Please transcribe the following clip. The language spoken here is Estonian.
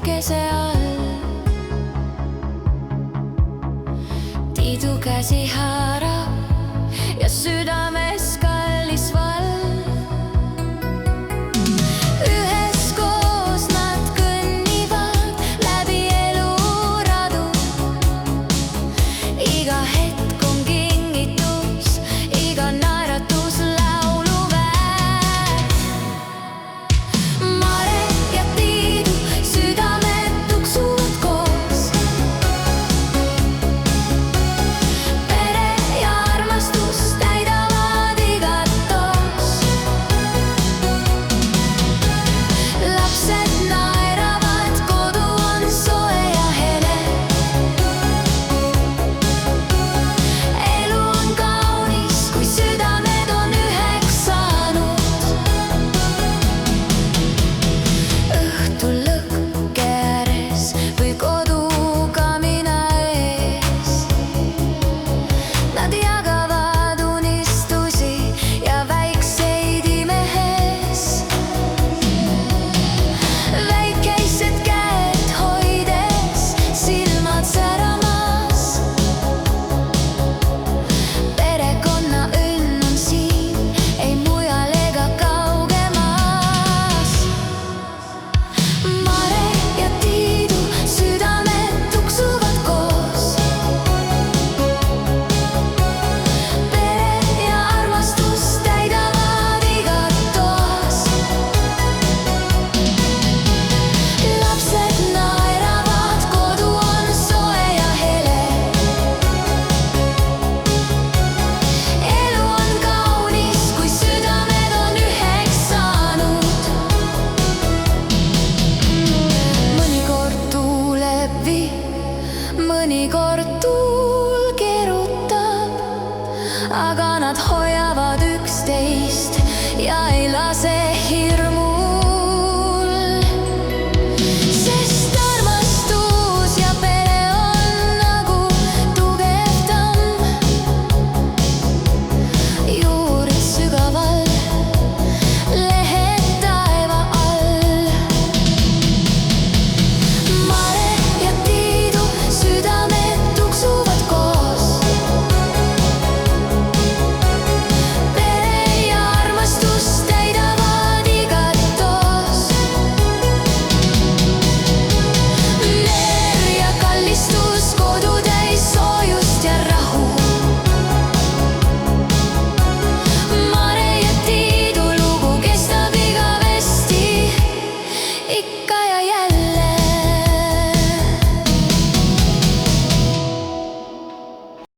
päikese all. Tiidu käsi haarab ja südames kallis vall. Üheskoos nad kõnnivad läbi eluradu. Iga hetk on kingitus, iga naeratus lauluväärt. Mare ja Tiidu südamed tuksuvad koos. Pere ja armastus täidavad igat toos. Lapsed naeravad, kodu on soe ja hele. Elu on kaunis, kui südamed on üheks saanud. Õhtul lõkke ääres või kodukamina ees nad jagavad unistusi ja väikseid imehes. Väikesed käed hoides, silmad säramas. Perekonna õnn on siin, ei mujal ega kaugemas. Mare ja Tiidu südamed tuksuvad koos. Pere ja armastus täidavad igat toos. Lapsed naeravad, kodu on soe ja hele. Elu on kaunis, kui südamed on üheks saanud. Mõnikord tuuleb vihm, mõnikord tuul keerutab, aga nad hoiavad üksteist ja ei lase hirmul. Sest armastus ja pere on nagu tugev tamm. Juured sügaval, lehed taeva all. Mare ja Tiidu südamed tuksuvad koos. Pere ja armastus täidavad igat toos. Leer ja kallistus, kodu täis soojust ja rahu. Mare ja Tiidu lugu kestab igavesti, ikka ja jälle.